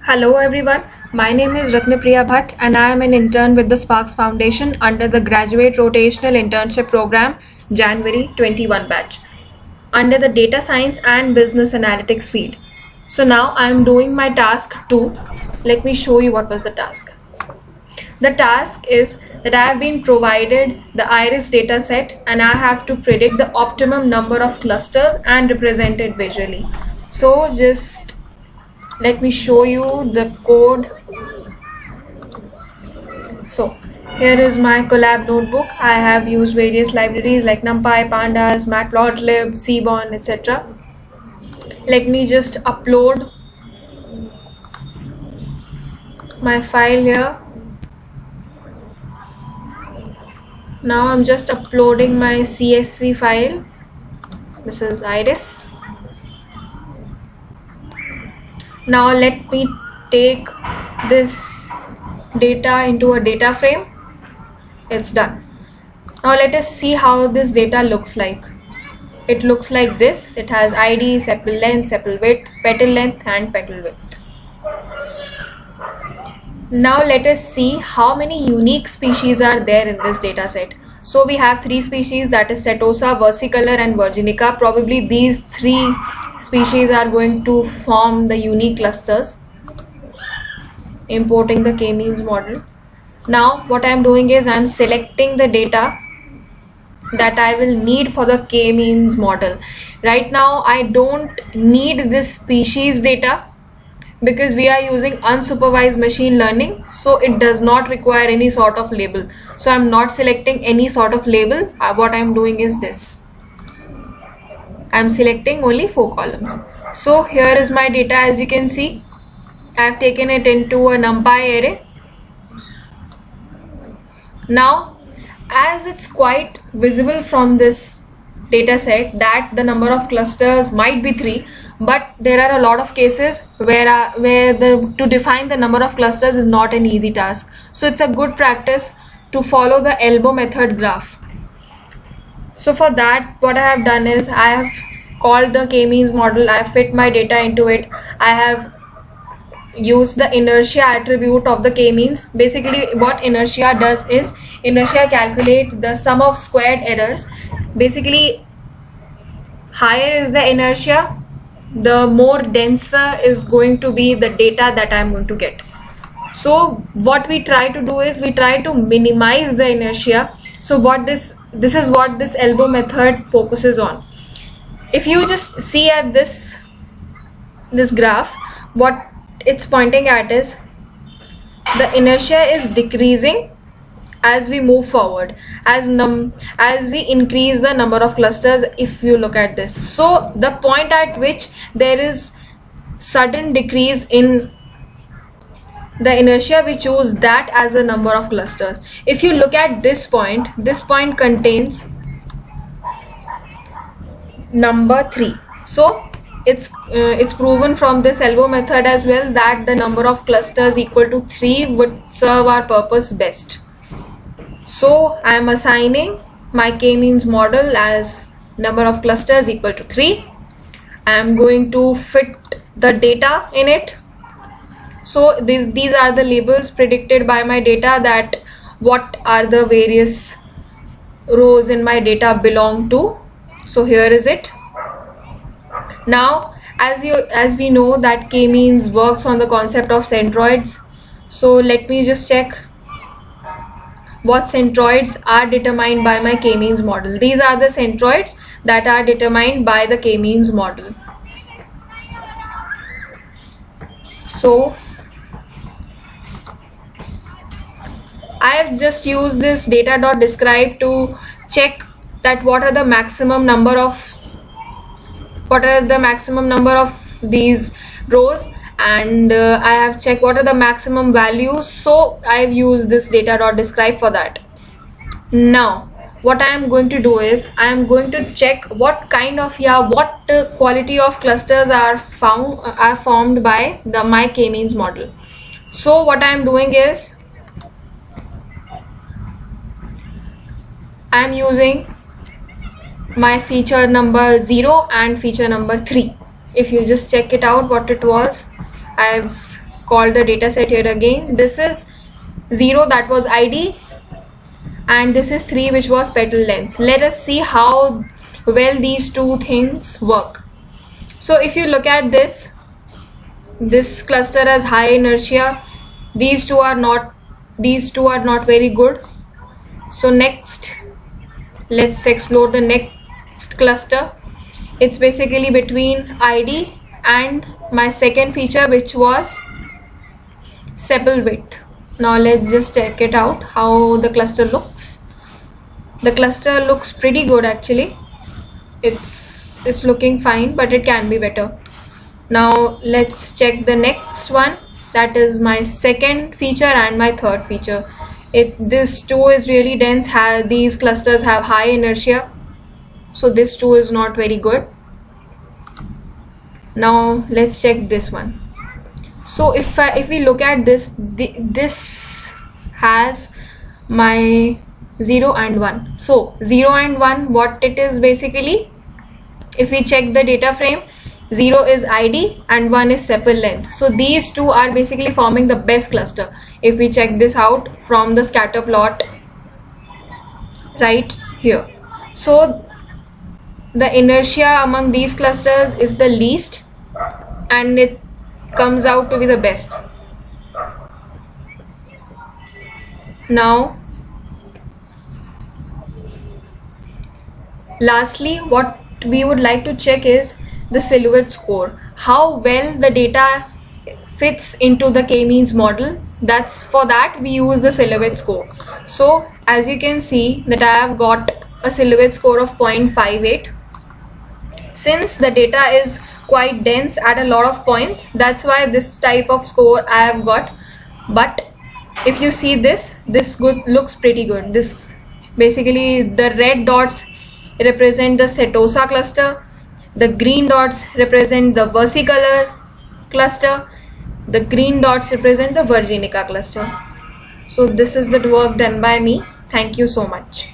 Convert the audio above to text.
Hello everyone, my name is Ratnapriya Bhatt and I am an intern with the Sparks Foundation under the Graduate Rotational Internship Program January 21 batch under the Data Science and Business Analytics field. So now I am doing my task 2. Let me show you what was the task. The task is that I have been provided the iris data set and I have to predict the optimum number of clusters and represent it visually. So just let me show you the code. So here is my Colab notebook. I have used various libraries like NumPy, Pandas, Matplotlib, Seaborn, etc. Let me just upload my file here. Now I'm just uploading my CSV file. This is iris. Now let me take this data into a data frame. It's done. Now let us see how this data looks like. It looks like this. It has ID, sepal length, sepal width, petal length and petal width. Now let us see how many unique species are there in this data set. So we have 3 species, that is Setosa, versicolor and virginica. Probably these 3 species are going to form the unique clusters. Importing the k-means model. Now what I am doing is I am selecting the data that I will need for the k-means model. Right now I don't need this species data because we are using unsupervised machine learning, so it does not require any sort of label. So I'm not selecting any sort of label. What I'm doing is this. I'm selecting only 4 columns. So here is my data. As you can see, I've taken it into a NumPy array. Now, as it's quite visible from this data set that the number of clusters might be 3, but there are a lot of cases where to define the number of clusters is not an easy task. So it's a good practice to follow the elbow method graph. So for that, what I have done is I have called the k-means model. I have fit my data into it. I have used the inertia attribute of the k-means. Basically what inertia does is inertia calculates the sum of squared errors. Basically, higher is the inertia, the more denser is going to be the data that I'm going to get. So what we try to do is we try to minimize the inertia. So what this is what this elbow method focuses on. If you just see at this graph, what it's pointing at is the inertia is decreasing as we move forward, as we increase the number of clusters. If you look at this, so the point at which there is sudden decrease in the inertia, we choose that as a number of clusters. If you look at this point contains number 3. So it's proven from this elbow method as well that the number of clusters equal to 3 would serve our purpose best. So I am assigning my k-means model as number of clusters equal to 3. I am going to fit the data in it. So these are the labels predicted by my data, that what are the various rows in my data belong to. So here is it. Now as we know that k-means works on the concept of centroids. So let me just check what centroids are determined by my k-means model. These are the centroids that are determined by the k-means model. So I have just used this data.describe to check that what are the maximum number of these rows, and I have checked what are the maximum values. So I have used this data.describe for that. Now what I am going to do is I am going to check what kind of quality of clusters are formed by my k-means model. So what I am doing is I am using my feature number 0 and feature number 3. If you just check it out what it was, I've call the data set here again. This is 0, that was ID, and this is 3, which was petal length. Let us see how well these two things work. So if you look at this cluster has high inertia. These two are not very good. So next, let's explore the next cluster. It's basically between ID and my second feature, which was sepal width. Now let's just check it out, how the cluster looks. The cluster looks pretty good actually. It's looking fine, but it can be better. Now let's check the next one. That is my second feature and my third feature. This 2 is really dense. These clusters have high inertia, so this 2 is not very good. Now let's check this one. So if we look at this, this has my 0 and 1. So 0 and 1, what it is basically, if we check the data frame, 0 is ID and 1 is sepal length. So these two are basically forming the best cluster. If we check this out from the scatter plot right here, so the inertia among these clusters is the least and it comes out to be the best. Now lastly, what we would like to check is the silhouette score, how well the data fits into the k-means model. For that we use the silhouette score. So as you can see that I have got a silhouette score of 0.58. Since the data is quite dense at a lot of points, that's why this type of score I have got. But if you see this looks pretty good. This basically, the red dots represent the setosa cluster, the green dots represent the versicolor cluster, the green dots represent the virginica cluster. So this is the work done by me. Thank you so much.